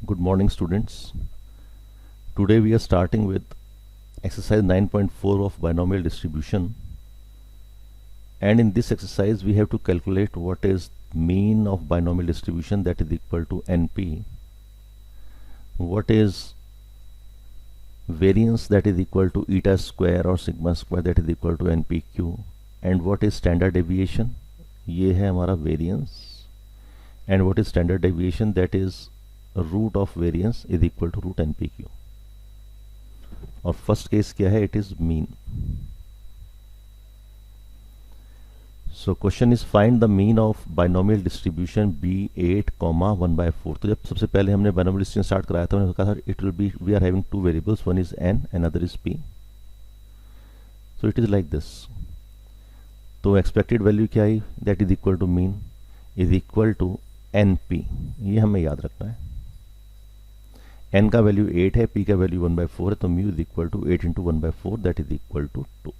Good morning, students. Today we are starting with exercise 9.4 of binomial distribution, and in this exercise we have to calculate what is mean of binomial distribution, that is equal to NP, what is variance, that is equal to eta square or sigma square, that is equal to NPQ, and what is standard deviation, ये है हमारा variance, and what is standard deviation, that is root of variance is equal to root NPQ. और first case क्या है, it is mean. So question is find the mean of binomial distribution B8, 1/4. तो जब सबसे पहले हमने binomial distribution start कराया था, उन्होंने कहा था it will be, we are having two variables, one is n and other is p. So it is like this. तो एक्सपेक्टेड वैल्यू क्या आई, that is equal to mean is equal to NP. ये हमें याद रखना है. n का value 8 है, p का वैल्यू 1/4 है, तो mu is equal to 8 into 1/4, that is equal to 2.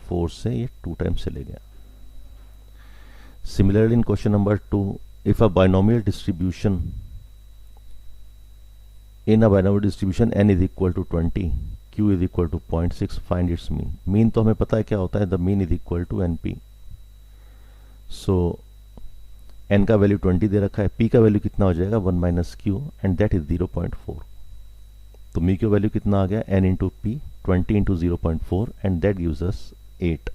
4 से ये 2 टाइम्स चले गया. Similarly in question number 2, if a binomial distribution n is equal to 20, q is equal to 0.6, find its mean. Mean तो हमें पता है क्या होता है, the mean is equal to NP. So n का वैल्यू 20 दे रखा है, p का वैल्यू कितना हो जाएगा 1 minus q, and that is 0.4. तो म्यू का वैल्यू कितना आ गया, n into P, 20 into 0.4, and that gives us 8.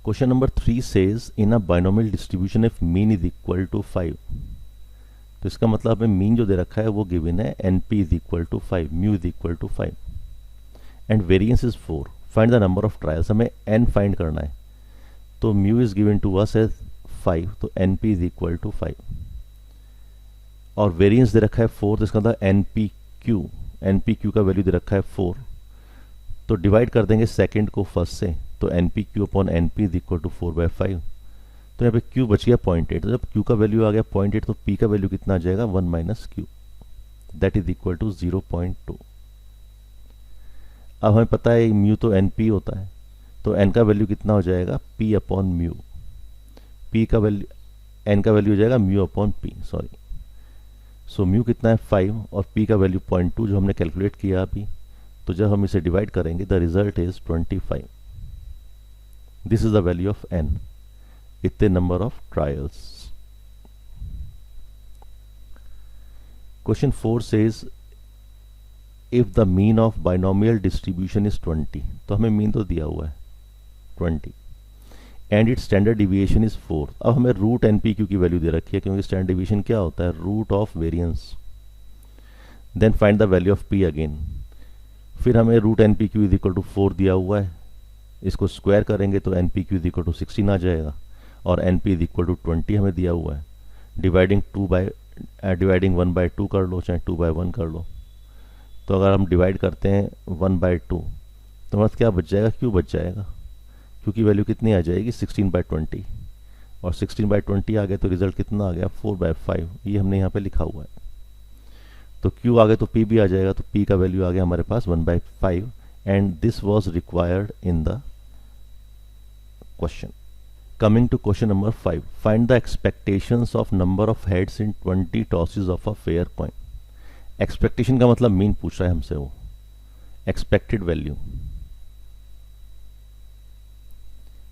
Question number 3 says in a binomial distribution if mean is equal to 5. तो इसका मतलब हमें मीन जो दे रखा है वो गिवन है, np is equal to 5, mu is equal to 5, and variance is 4. Find the number of trials, हमें n फाइंड करना है. तो mu is given to us as 5, तो NP इज इक्वल टू 5, और वेरिएंस दे रखा है 4, तो इसका मतलब NPQ का वैल्यू दे रखा है 4. तो डिवाइड कर देंगे सेकंड को फर्स्ट से, तो NPQ upon NP is equal to 4/5. तो यहाँ पे Q बच गया 0.8. तो जब Q का वैल्यू आ गया 0.8, तो P का वैल्यू कितना आ जाएगा 1 minus Q, that is equal to 0.2. अब हमें पता है म्यू तो NP होता है, तो n का वैल्यू कितना हो जाएगा P अपॉन म्यू. p का वैल्यू, n का वैल्यू हो जाएगा mu upon p, sorry. So mu कितना है 5, और p का वैल्यू 0.2 जो हमने कैलकुलेट किया अभी. तो जब हम इसे डिवाइड करेंगे, the result is 25. This is the value of n. इतने number of trials. Question 4 says if the mean of binomial distribution is 20. तो हमें मीन तो दिया हुआ है 20, and it standard deviation is 4. अब हमें रूट NPQ की वैल्यू दे रखी है, क्योंकि स्टैंडर्ड डिविएशन क्या होता है, root of variance. Then find the value of P again. फिर हमें root NPQ is equal to 4 दिया हुआ है, इसको स्क्वायर करेंगे तो NPQ इज इक्वल टू 16 आ जाएगा, और NP इज इक्वल टू 20 हमें दिया हुआ है. डिवाइडिंग 1/2 कर लो, चाहे 2/1 कर लो. तो अगर हम डिवाइड करते हैं 1/2, तो मतलब क्या बच जाएगा, Q बच जाएगा. Q की वैल्यू कितनी आ जाएगी 16/20, और 16/20 आ गया तो रिजल्ट कितना आ गया 4/5. ये हमने यहाँ पे लिखा हुआ है. तो Q आ गया तो P भी आ जाएगा, तो P का वैल्यू आ गया हमारे पास 1/5, and this was required in the question. Coming to question number 5, find the expectations of number of heads in 20 tosses of a fair coin. Expectation का मतलब मीन पूछ रहा है हमसे, वो expected value,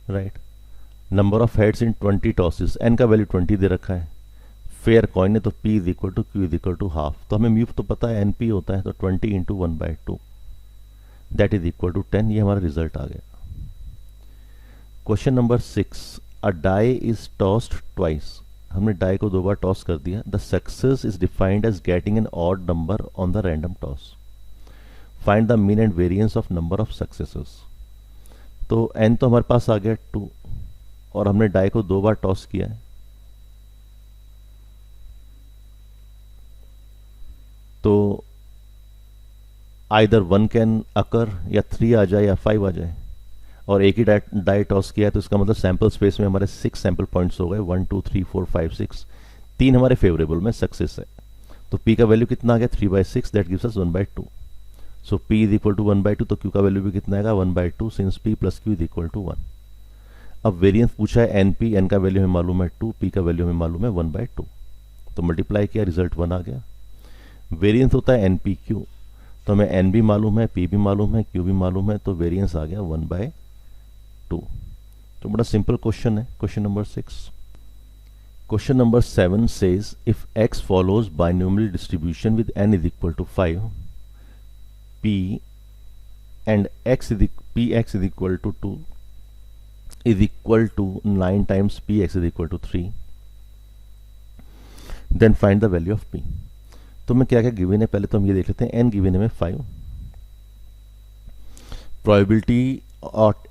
right. Number of heads in 20 tosses, n का value 20 दे रखा है, फेयर कॉइन है, तो P is equal to Q is equal to half. तो हमें म्यू तो पता है NP होता है, तो 20 into 1/2, that is equal to 10. ये हमारा रिजल्ट आ गया. Question number 6, a die is tossed twice. हमने डाई को 2 बार टॉस कर दिया. The success is defined as getting an odd number on the random toss. Find the mean and variance of number of successes. तो n तो हमारे पास आ गया 2, और हमने डाई को 2 बार टॉस किया है, तो आइदर 1 कैन अकर, या 3 आ जाए या 5 आ जाए. और एक ही डाई टॉस किया है, तो इसका मतलब सैंपल स्पेस में हमारे 6 सैंपल पॉइंट्स हो गए, 1 2 3 4 5 6. 3 हमारे फेवरेबल में सक्सेस है. तो P का वैल्यू कितना आ गया 3/6, that gives us 1/2. So P is equal to 1/2, तो Q का वैल्यू भी कितना आएगा 1/2, since P plus Q is equal to 1. अब वेरिएंस पूछा है NP, n का वैल्यू हमें मालूम है 2, P का वैल्यू हमें मालूम है 1/2. तो मल्टीप्लाई किया, रिजल्ट 1 आ गया। वेरिएंस होता है एन पी क्यू, तो हमें एन भी मालूम है, पी भी मालूम है, क्यू भी मालूम है, तो वेरिएंस आ गया 1/2। तो बड़ा सिंपल क्वेश्चन है, question number 6। Question number 7 says if x follows binomial distribution with n is equal to 5, p and px is equal to 2 is equal to 9 times px is equal to 3, then find the value of p। तो मैं क्या क्या given है पहले तो हम ये देख लेते हैं। n गिवन है में 5, probability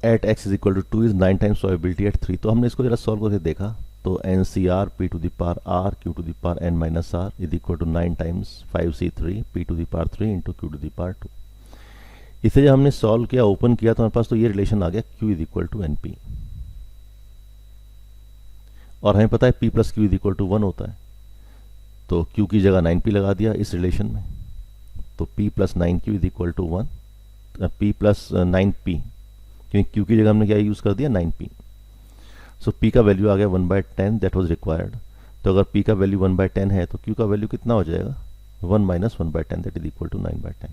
at x is equal to 2 is 9 times probability at 3। तो हमने इसको जरा सॉल्व करके देखा, तो NCR p to the power r q to the power n minus r is equal to 9 times 5c3 p to the power 3 into q to the power 2। इसे जब हमने सॉल्व किया, ओपन किया, तो हमारे पास तो ये रिलेशन आ गया q is equal to np, और हमें पता है p plus Q is equal to 1 होता है, तो q की जगह 9p लगा दिया इस रिलेशन में, तो p plus 9q is equal to 1, p plus 9p, क्योंकि q की जगह हमने क्या यूज़ कर दिया 9p। सो p का वैल्यू आ गया 1/10 दैट वाज रिक्वायर्ड। तो अगर p का वैल्यू 1/10 है तो q का वैल्यू कितना हो जाएगा 1 minus 1/10 that is equal to 9/10।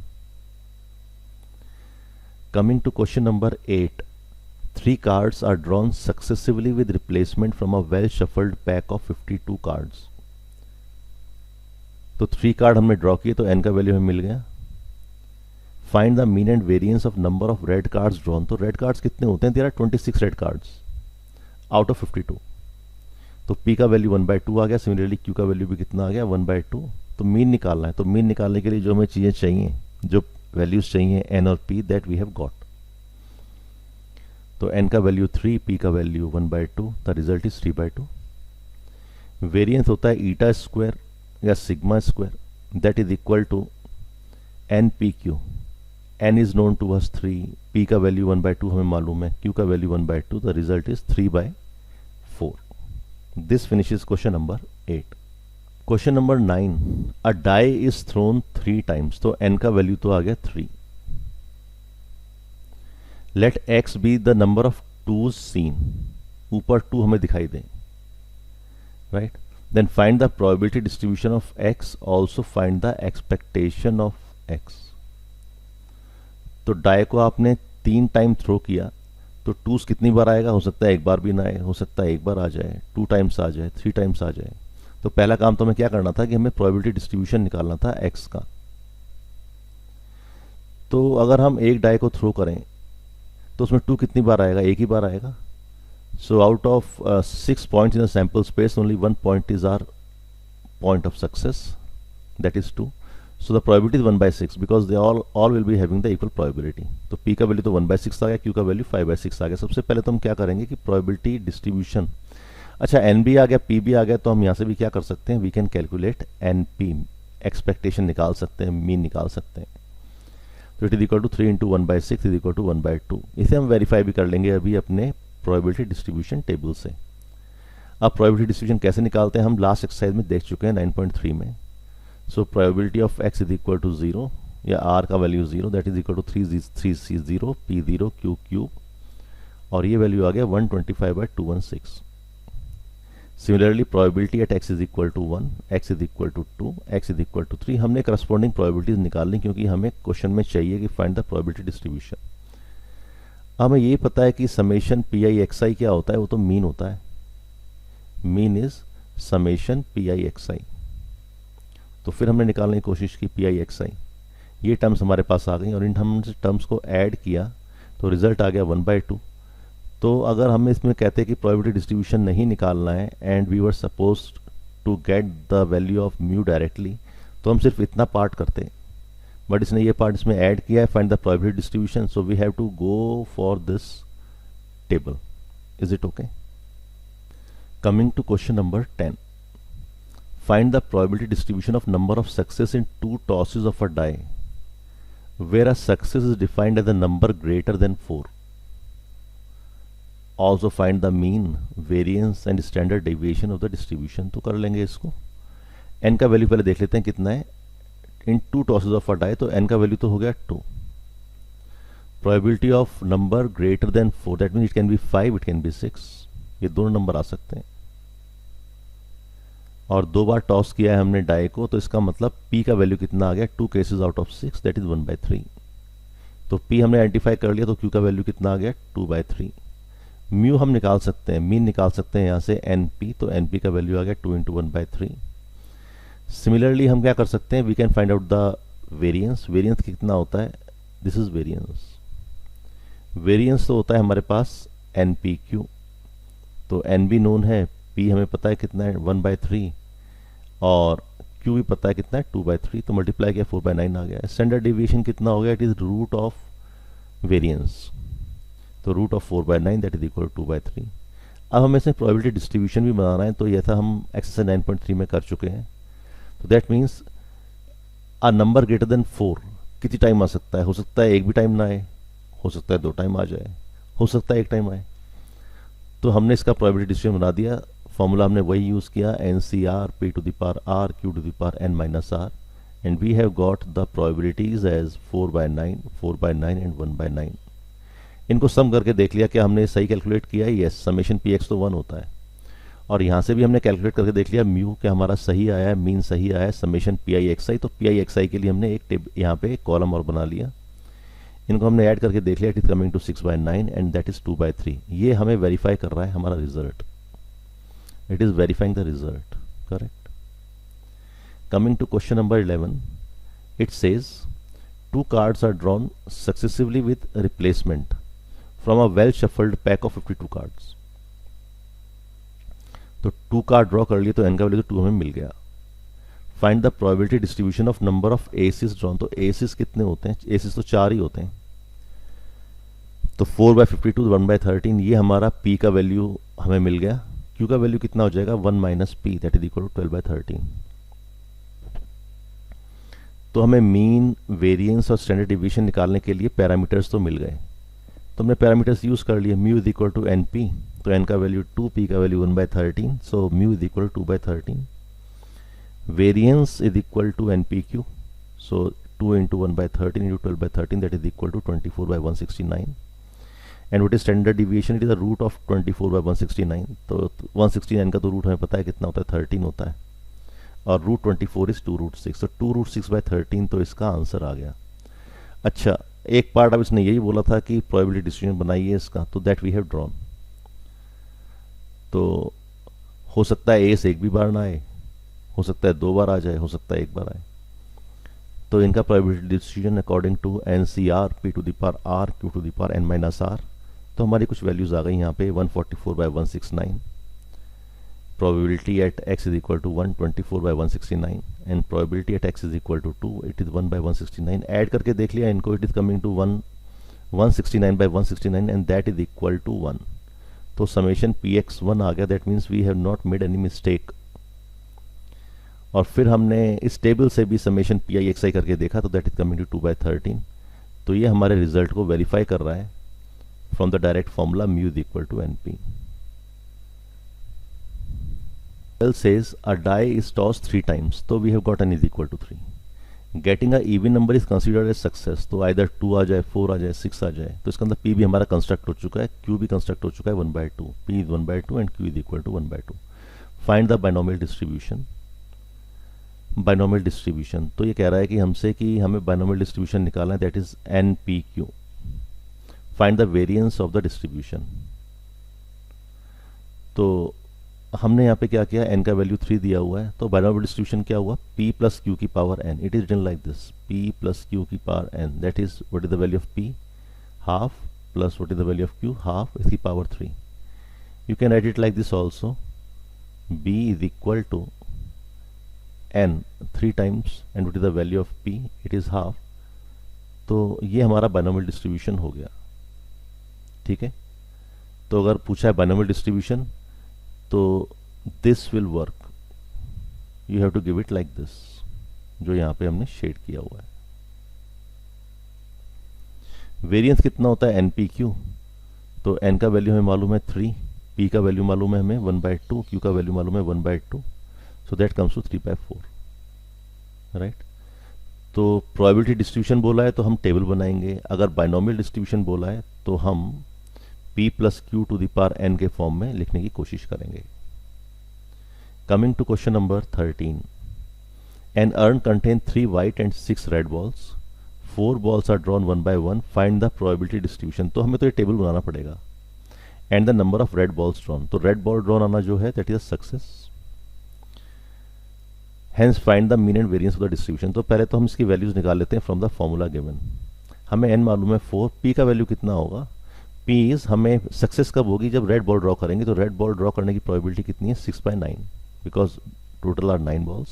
Coming to question number 8, 3 cards are drawn successively with replacement from a well shuffled pack of 52 cards। तो 3 कार्ड हमने ड्रॉ किए, तो n का वैल्यू हमें मिल गया। Find the mean and variance of number of red cards drawn. तो red cards कितने होते हैं, there are 26 red cards out of 52। तो p का वैल्यू 1/2 आ गया, सिमिलरली q का वैल्यू भी कितना आ गया 1/2। तो मीन निकालना है, तो मीन निकालने के लिए जो हमें चीज़ें चाहिए, जो वैल्यूज चाहिए n और p, that we have got. तो n का वैल्यू 3, p का value 1/2, the result is 3/2। Variance होता है ईटा स्क्वायर या sigma square, that is equal to N P Q. n is known to us 3, p का value 1/2 हमें मालूम है, q का value 1/2, the result is 3/4। This finishes question number 8। Question number 9, a die is thrown 3 times. तो n का value तो आ गया 3। Let x be the number of twos seen, ऊपर 2 हमें दिखाई दें, right. Then find the probability distribution of x, also find the expectation of x। तो डाई को आपने 3 टाइम थ्रो किया, तो टूज कितनी बार आएगा, हो सकता है एक बार भी ना आए, हो सकता है एक बार आ जाए, 2 टाइम्स आ जाए, 3 टाइम्स आ जाए। तो पहला काम तो हमें क्या करना था कि हमें प्रोबेबिलिटी डिस्ट्रीब्यूशन निकालना था x का। तो अगर हम एक डाई को थ्रो करें तो उसमें 2 कितनी बार आएगा, एक ही बार आएगा। So out of 6 points in the sample space, only 1 point is our point of success, that is 2। So the probability is 1/6 because they all will be having the equal probability। तो p का value तो 1/6 आ गया, q का value 5/6 आ गया। सबसे पहले तो हम क्या करेंगे कि probability distribution, अच्छा n भी आ गया, p भी आ गया, तो हम यहाँ से भी क्या कर सकते हैं, we can calculate np, expectation निकाल सकते हैं, मीन निकाल सकते हैं। तो it is equal to 3 into 1/6 is equal to 1/2। इसे हम वेरीफाई भी कर लेंगे अभी अपने probability distribution टेबल से। अब probability distribution कैसे निकालते हैं हम लास्ट एक्सरसाइज में देख चुके हैं 9.3 में। So probability of x is equal to 0 या r का वैल्यू 0, that is equal to 3c0 p0 q cube, और ये वैल्यू आ गया 125/216। Similarly probability at x is equal to 1, x is equal to 2, x is equal to 3। हमने corresponding probabilities निकालनी, क्योंकि हमें क्वेश्चन में चाहिए कि फाइंड द प्रोबेबिलिटी डिस्ट्रीब्यूशन। हमें ये पता है कि summation P I X I क्या होता है, वो तो मीन होता है, mean is summation P I X I. तो फिर हमने निकालने की कोशिश की पी आई एक्स आई, ये टर्म्स हमारे पास आ गई, और इन हमने टर्म्स को ऐड किया तो रिजल्ट आ गया 1/2। तो अगर हमें इसमें कहते हैं कि प्रोबेबिलिटी डिस्ट्रीब्यूशन नहीं निकालना है and we were supposed to get the value of mu directly, तो हम सिर्फ इतना पार्ट करते, बट इसने ये पार्ट इसमें ऐड किया है, find the probability distribution, so we have to go for this table. Is it okay? Coming to question number 10, find the probability distribution of number of success in 2 tosses of a die where a success is defined as a number greater than 4. Also find the mean, variance and standard deviation of the distribution। तो कर लेंगे इसको। n का value पहले देख लेते हैं कितना है इन 2 tosses of a die, तो n का वैल्यू तो हो गया 2। probability of number greater than 4, that means it can be 5, it can be 6, ये दोनों नंबर आ सकते हैं। और 2 बार टॉस किया है हमने डाई को, तो इसका मतलब p का वैल्यू कितना आ गया, 2 cases out of 6, that is 1/3। तो p हमने आइडेंटिफाई कर लिया, तो q का वैल्यू कितना आ गया, 2/3। म्यू हम निकाल सकते हैं, मीन निकाल सकते हैं यहाँ से np, तो np का वैल्यू आ गया 2 × 1/3। सिमिलरली हम क्या कर सकते हैं, we can find out the variance. Variance कितना होता है, दिस इज वेरिएंस। वेरिएंस तो होता है हमारे पास npq, तो n भी नोन है, p हमें पता है कितना है 1/3, और q भी पता है कितना है 2/3, तो मल्टीप्लाई किया 4/9 आ गया। स्टैंडर्ड डिविएशन कितना हो गया, it is root of variance, तो root of 4/9 that is equal to 2/3। अब हमें इसमें प्रोबेबिलिटी डिस्ट्रीब्यूशन भी बनाना है, तो ये था हम एक्सरसाइज 9.3 में कर चुके हैं। तो that means a number greater than 4 कितनी टाइम आ सकता है, हो सकता है एक भी टाइम ना आए, हो सकता है 2 टाइम आ जाए, हो सकता है 1 टाइम आए। तो हमने इसका प्रोबेबिलिटी डिस्ट्रीब्यूशन बना दिया। फॉर्मूला हमने वही यूज़ किया, NCR p to the power r q to the power n minus r, and we have got the probabilities as 4/9, 4/9 and 1/9। इनको सम करके देख लिया क्या हमने सही कैलकुलेट किया है, यस, समेशन px तो 1 होता है। और यहाँ से भी हमने कैलकुलेट करके देख लिया म्यू क्या हमारा सही आया है, मीन सही आया है, समेशन PIXI, तो PIXI के लिए हमने एक यहाँ पे एक कॉलम और बना लिया। इनको हमने ऐड करके देख लिया, it is coming to 6/9 and that is 2/3। ये हमें वेरीफाई कर रहा है हमारा result, it is verifying the result, correct. Coming to question number 11, it says 2 cards are drawn successively with replacement from a well shuffled pack of 52 cards। तो 2 card draw कर लिए, तो n का वैल्यू तो 2 हमें मिल गया। Find the probability distribution of number of aces drawn, तो एसिस कितने होते हैं, एसिस तो 4 ही होते हैं। तो 4/52 1/13, ये हमारा p का वैल्यू हमें मिल गया। q का वैल्यू कितना हो जाएगा, 1 - p that is equal to 12/13। तो हमें मीन, वेरिएंस और स्टैंडर्ड डिवीजन निकालने के लिए पैरामीटर्स तो मिल गए, तो हमने पैरामीटर्स यूज कर लिए। Mu is equal to np, तो n का वैल्यू 2, p का वैल्यू 1/13, so mu is equal to 2/13। Variance is equal to npq, so 2 × 1/13 × 12/13 that is equal to 24/169। And what is standard deviation, it is the root of 24/169, तो 169 का तो root हमें पता है कितना होता है, 13 होता है, और रूट 24 इज 2√6, तो 2√6/13, तो इसका आंसर आ गया। अच्छा, एक पार्ट अब इसने यही बोला था कि प्रोबेबिलिटी डिस्ट्रीब्यूशन बनाइए इसका, तो दैट वी हैव ड्रॉन। तो हो सकता है ए से एक भी बार ना आए, हो सकता है 2 बार आ जाए, हो सकता है 1 बार आए। तो इनका probability distribution according to NCR p to the power r q to the power n minus r, तो हमारी कुछ वैल्यूज आ गई यहाँ पे 144/169, probability at x is equal to 124/169 and probability at x is equal to 2, it is 1/169। Add करके देख लिया इनको, it is coming to 169/169 and that is equal to 1। तो समेशन px 1 आ गया, that means we have not made any mistake। और फिर हमने इस टेबल से भी समेशन PIXI करके देखा, तो that is coming to 2/13। तो ये हमारे रिजल्ट को वेरीफाई कर रहा है from the direct formula mu is equal to np। says a die is tossed 3 times, so we have got n is equal to 3। Getting a even number is considered as success, तो either 2 आ जाए, 4 आ जाए, 6 आ जाए, तो इसका अंदर p भी हमारा construct हो चुका है, q भी कंस्ट्रक्ट हो चुका है 1/2, p is 1/2 and q is equal to 1/2। Find the binomial distribution. Binomial distribution तो ये कह रहा है कि हमसे कि हमें बाइनोमियल डिस्ट्रीब्यूशन निकालना है, that is npq। Find the variance of the distribution. तो हमने यहाँ पे क्या किया, n का वैल्यू 3 दिया हुआ है, तो बाइनोमियल डिस्ट्रीब्यूशन क्या हुआ, p + q की power n, it is written like this, p + q की power n, that is what is the value of p, half, plus what is the value of q, half, इसकी power 3। You can write it like this also, b is equal to n 3 times and what is the value of p, it is half. तो ये हमारा binomial distribution हो गया, ठीक है। तो अगर पूछा है बाइनोमियल डिस्ट्रीब्यूशन, तो this will work, you have to give it like this, जो यहां पे हमने शेड किया हुआ है। वेरिएंस कितना होता है, npq, तो n का वैल्यू हमें मालूम है 3, p का वैल्यू मालूम है हमें 1/2, q का वैल्यू मालूम है 1/2, so that comes to 3/4, right. तो प्रोबेबिलिटी डिस्ट्रीब्यूशन बोला है तो हम टेबल बनाएंगे, अगर बाइनोमियल डिस्ट्रीब्यूशन बोला है तो हम p + q to the power n के फॉर्म में लिखने की कोशिश करेंगे। Coming to question number 13. An urn contains 3 white and 6 red balls. 4 balls are drawn one by one. Find the probability distribution. तो हमें तो ये टेबल बनाना पड़ेगा. And the number of red balls drawn. तो red ball drawn आना जो है that is a success. Hence find the mean and variance of the distribution. तो पहले तो हम इसकी वैल्यूज निकाल लेते हैं from the formula given. हमें n मालूम है 4. p का वैल्यू कितना होगा? p इज हमें सक्सेस कब होगी? जब रेड बॉल ड्रॉ करेंगे. तो रेड बॉल ड्रॉ करने की प्रोबेबिलिटी कितनी है? 6/9 because total are 9 balls.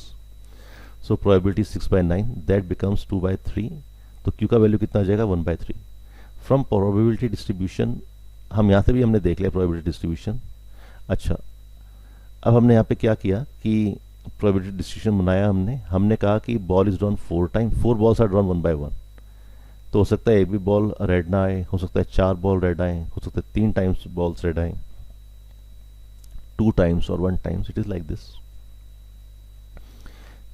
So probability 6/9 that becomes 2/3. तो q का वैल्यू कितना आ जाएगा? 1/3. फ्रॉम प्रोबेबिलिटी डिस्ट्रीब्यूशन हम यहाँ से भी हमने देख लिया प्रोबेबिलिटी डिस्ट्रीब्यूशन. अच्छा, अब हमने यहाँ पे क्या किया कि प्रोबेबिलिटी डिस्ट्रीब्यूशन बनाया. हमने कहा कि ball is drawn 4 time. 4 balls are drawn 1 by 1. तो हो सकता है एक भी बॉल रेड ना आए, हो सकता है 4 बॉल रेड आए, हो सकता है 3 टाइम्स बॉल्स रेड आए, 2 टाइम्स और 1 times. It is like this.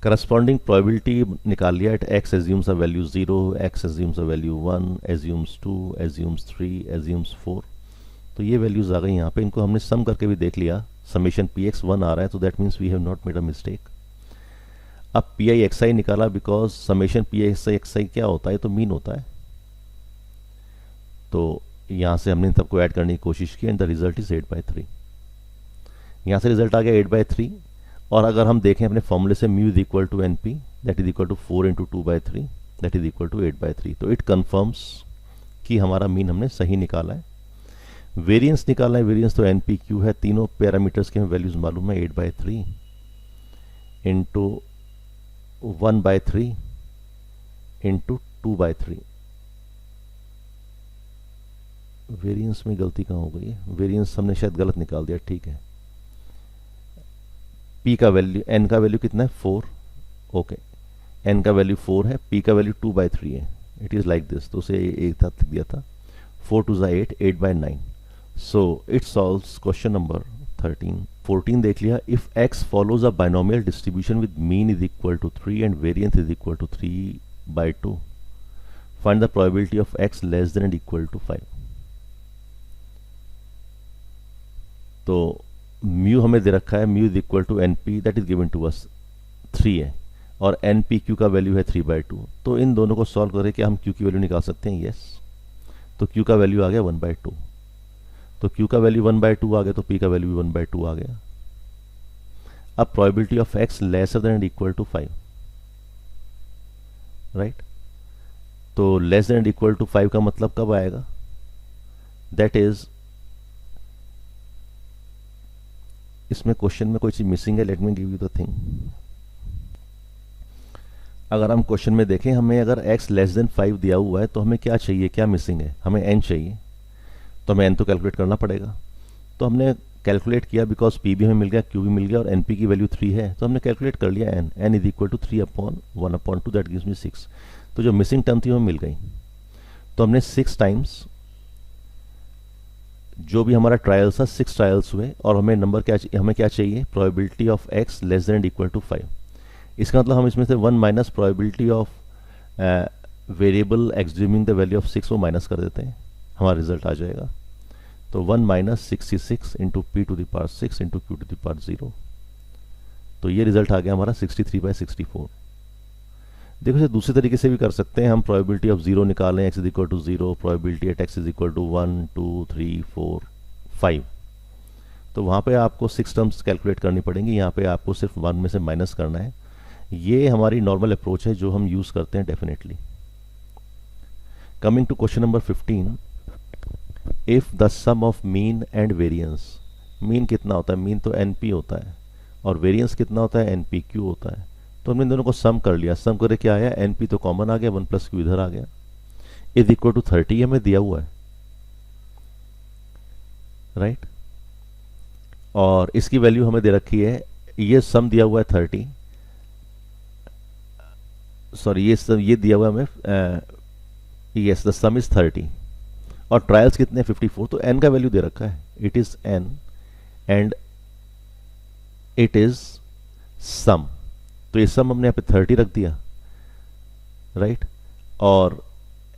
Corresponding probability निकाल लिया. At x assumes a value 0, x assumes a value 1, assumes 2, assumes 3, assumes 4. तो ये वैल्यूज आ गई यहाँ पे. इनको हमने सम करके भी देख लिया. समेशन px 1 आ रहा है, तो that means we have not made a mistake. अब पी आई एक्स आई निकाला because summation P I X I क्या होता है? तो मीन होता है. तो यहाँ से हमने इन सबको ऐड करने की कोशिश की एंड द रिजल्ट इज 8/3. यहाँ से रिजल्ट आ गया 8/3. और अगर हम देखें अपने फॉर्मूले से mu is equal to N p that is equal to 4 into 2/3 that is equal to 8/3. तो इट कन्फर्म्स कि हमारा मीन हमने सही निकाला है. वेरियंस निकालना है. वेरियंस तो एन पी क्यू है. तीनों पैरामीटर्स के हमें वैल्यूज मालूम है. 8/3 इंटू 1/3 इंटू 2/3. वेरिएंस में गलती कहाँ हो गई है? वेरिएंस हमने शायद गलत निकाल दिया. ठीक है. p का वैल्यू, n का वैल्यू कितना है? 4. ओके, n का वैल्यू 4 है, p का वैल्यू 2/3 है. It is like this. तो उसे एक साथ लिख दिया था. 4 2 8, 8/9. So it solves question number 13. 14 देख लिया. If x follows a binomial distribution with mean is equal to 3 and variance is equal to 3/2, find the probability of x less than and equal to 5. तो mu हमें दे रखा है. Mu is equal to N p that is given to us 3 है और n P q का value है 3/2. तो इन दोनों को सॉल्व करके हम क्यू की वैल्यू निकाल सकते हैं. यस. तो क्यू का वैल्यू आ गया 1/2. तो q का वैल्यू 1/2 आ गया, तो p का वैल्यू भी 1/2 आ गया. अब probability of x lesser than and equal to 5. Right. तो less than and equal to 5 का मतलब कब आएगा? दैट इज, इसमें क्वेश्चन में कोई चीज मिसिंग है. Let me give you the thing. अगर हम क्वेश्चन में देखें, हमें अगर x लेस देन 5 दिया हुआ है तो हमें क्या चाहिए? क्या मिसिंग है? हमें n चाहिए. तो हमें n तो कैलकुलेट करना पड़ेगा. तो हमने कैलकुलेट किया बिकॉज p भी हमें मिल गया, q भी मिल गया और np की वैल्यू 3 है. तो हमने कैलकुलेट कर लिया n is equal to 3/1/2 that gives me 6. तो जो मिसिंग टर्म थी वो मिल गई. तो हमने 6 टाइम्स जो भी हमारा ट्रायल्स था 6 ट्रायल्स हुए और हमें नंबर क्या हमें क्या चाहिए? Probability of x less than equal to 5. इसका मतलब हम इसमें से 1 minus probability of variable assuming the value of 6 वो माइनस कर देते हैं. हमारा रिजल्ट आ जाएगा. तो 1 minus 66 into p to the power 6 into q to the power 0. तो ये रिजल्ट आ गया हमारा 63/64. देखो इसे दूसरे तरीके से भी कर सकते हैं. हम प्रोबेबिलिटी ऑफ 0 निकालें. x is equal to 0, probability at x is equal to 1 2 3 4 5. तो वहाँ पे आपको 6 टर्म्स कैलकुलेट करनी पड़ेंगी. यहाँ पे आपको सिर्फ 1 में से माइनस करना है. ये हमारी नॉर्मल अप्रोच है जो हम यूज़ करते हैं definitely. Coming to question number 15. If the sum of mean and variance, mean कितना होता है? मीन तो NP होता है और वेरिएंस कितना होता है? NPQ होता है. तो हमने इन दोनों को सम कर लिया. सम करके क्या आया? NP तो कॉमन आ गया, 1 + Q इधर आ गया. इज इक्वल टू 30 हमें दिया हुआ है. राइट. और इसकी वैल्यू हमें दे रखी है. ये सम दिया हुआ है 30. सॉरी, ये दिया हुआ है हमें. यस, द सम इज 30 और ट्रायल्स कितने? 54. तो n का वैल्यू दे रखा है. It is n and it is sum. तो ये सम हमने यहाँ पे 30 रख दिया. राइट. और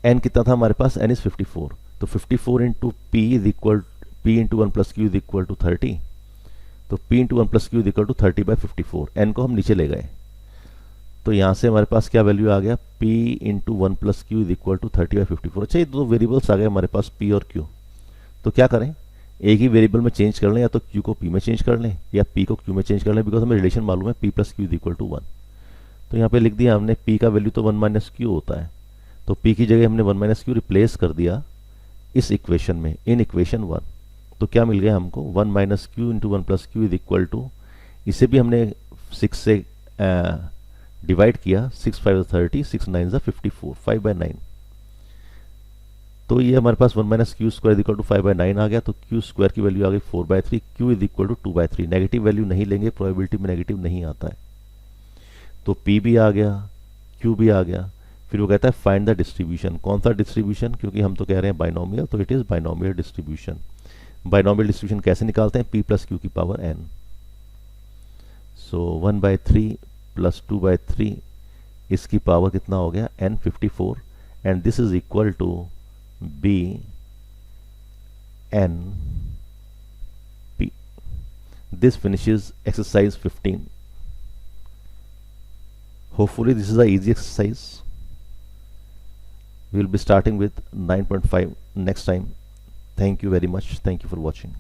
n कितना था हमारे पास? n is 54. तो 54 into p is equal p into 1 + Q is equal to 30. तो p into one plus q equal to 30/54, n को हम नीचे ले गए, तो यहाँ से हमारे पास क्या वैल्यू आ गया, p into one plus q equal to 30/54। अच्छा, ये दो वेरिएबल्स आ गए हमारे पास p और q, तो क्या करें, एक ही वेरिएबल में चेंज कर लें, या तो q को p में चेंज कर लें या p को q में चेंज कर लें, बिकॉज हमें रिलेशन मालूम है p plus q equal to 1। तो यहाँ पे लिख दिया हमने p का वैल्यू तो 1 माइनस क्यू होता है, तो p की जगह हमने 1 माइनस क्यू रिप्लेस कर दिया इस इक्वेशन में, इन इक्वेशन 1। तो क्या मिल गया हमको, 1 minus q into one plus Q is equal to, इसे भी हमने 6 से डिवाइड किया, 6 5 30, 6 9 54, 5/9। तो ये हमारे पास 1 minus q square equal to 5/9 आ गया, तो क्यू स्क्वायर की वैल्यू आ गई 4/3, q is equal to 2/3। Negative value नहीं लेंगे, प्रोबेबिलिटी में नेगेटिव नहीं आता है, तो p भी आ गया, q भी आ गया। फिर वो कहता है फाइंड द डिस्ट्रीब्यूशन, कौन सा डिस्ट्रीब्यूशन, क्योंकि हम तो कह रहे हैं बाइनोमियल, तो it is binomial distribution. Binomial distribution कैसे निकालते हैं, p प्लस क्यू की पावर n। सो 1/3 प्लस 2/3, इसकी पावर कितना हो गया, n 54, and this is equal to b n p। This finishes exercise 15. Hopefully this is an easy exercise. We will be starting with 9.5 next time. Thank you very much. Thank you for watching.